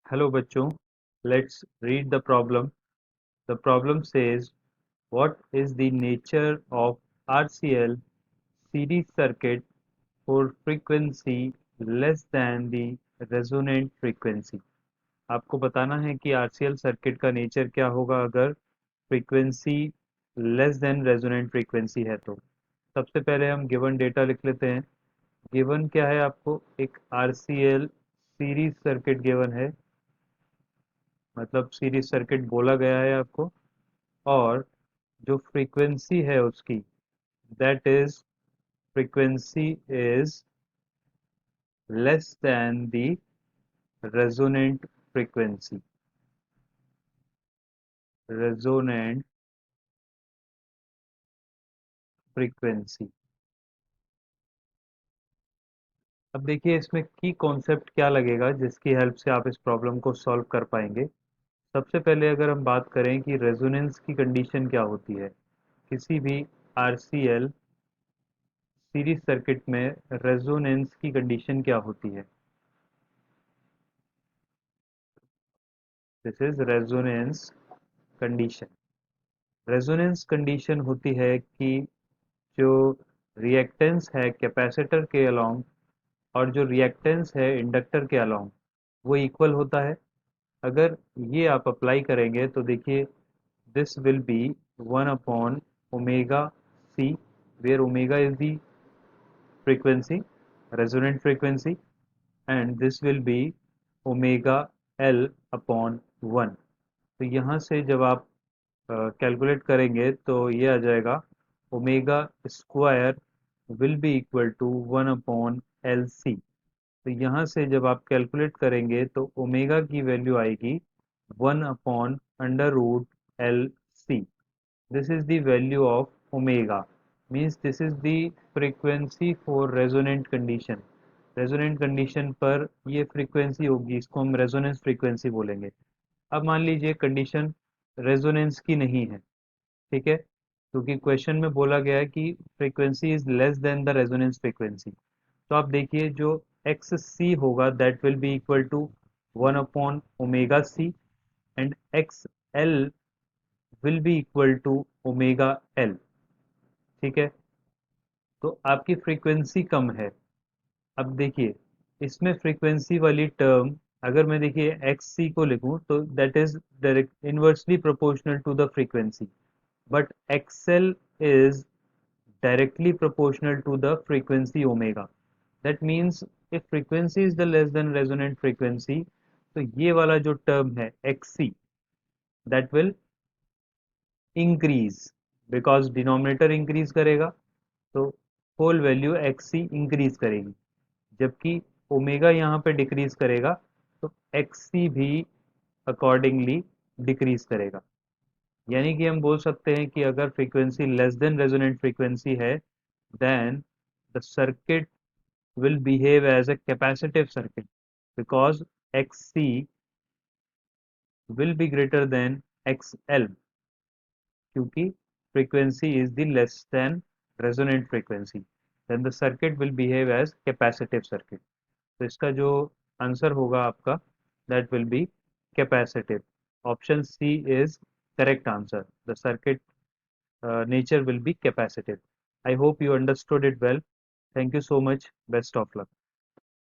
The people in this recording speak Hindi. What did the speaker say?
Hello बच्चों, let's read the problem. The problem says, what is the nature of RCL series circuit for frequency less than the resonant frequency? आपको बताना है कि RCL सर्किट का नेचर क्या होगा अगर frequency less than resonant frequency है तो। सबसे पहले हम गिवन डेटा लिख लेते हैं। गिवन क्या है, आपको एक RCL सीरीज सर्किट गिवन है, मतलब सीरीज सर्किट बोला गया है आपको, और जो फ्रीक्वेंसी है उसकी, that is frequency is less than the resonant frequency. Resonant frequency. अब देखिए इसमें की कॉन्सेप्ट क्या लगेगा जिसकी हेल्प से आप इस प्रॉब्लम को सॉल्व कर पाएंगे। सबसे पहले अगर हम बात करें कि रेजोनेंस की कंडीशन क्या होती है किसी भी आरसीएल सीरीज सर्किट में, रेजोनेंस की कंडीशन क्या होती है। This is resonance condition. Resonance condition होती है कि जो रिएक्टेंस है कैपेसिटर के अलोंग और जो रिएक्टेंस है इंडक्टर के अलोंग वो इक्वल होता है। अगर ये आप अप्लाई करेंगे तो देखिए दिस विल बी 1/ओमेगा c, where omega is the frequency, resonant frequency, and this will be omega l/1। तो यहाँ से जब आप कैलकुलेट करेंगे तो ये आ जाएगा omega square will be equal to 1/LC। तो यहाँ से जब आप कैलकुलेट करेंगे तो ओमेगा की वैल्यू आएगी 1/√LC। This is the value of omega, means this is the frequency for resonant condition। Resonant condition पर ये फ्रीक्वेंसी होगी, इसको हम रेजोनेंस फ्रीक्वेंसी बोलेंगे। अब मान लीजिए कंडीशन रेजोनेंस की नहीं है, ठीक है, क्योंकि क्वेश्चन में बोला गया है कि frequency is less than the resonance frequency. तो आप देखिए जो एक्स सी होगा that will be equal to 1/ओमेगा c, and X L will be equal to omega L. ठीक है, तो आपकी फ्रीक्वेंसी कम है। अब देखिए इसमें फ्रीक्वेंसी वाली टर्म, अगर मैं देखिए एक्स सी को लिखूं तो that is direct inversely proportional to the frequency, but XL is directly proportional to the frequency omega। That means if frequency is the less than resonant frequency, तो ये वाला जो टर्म है xc, that will increase because denominator increase करेगा, तो होल वैल्यू xc इंक्रीज करेगी, जबकि ओमेगा यहाँ पे डिक्रीज करेगा, तो xc भी अकॉर्डिंगली डिक्रीज करेगा। यानी कि हम बोल सकते हैं कि अगर frequency less than resonant frequency है then the circuit will behave as a capacitive circuit because xc will be greater than xl, क्योंकि frequency is the less than resonant frequency, then the circuit will behave as capacitive circuit। तो इसका जो आंसर होगा आपका that will be capacitive। Option C is correct answer। The circuit nature will be capacitive। I hope you understood it well। Thank you so much। Best of luck।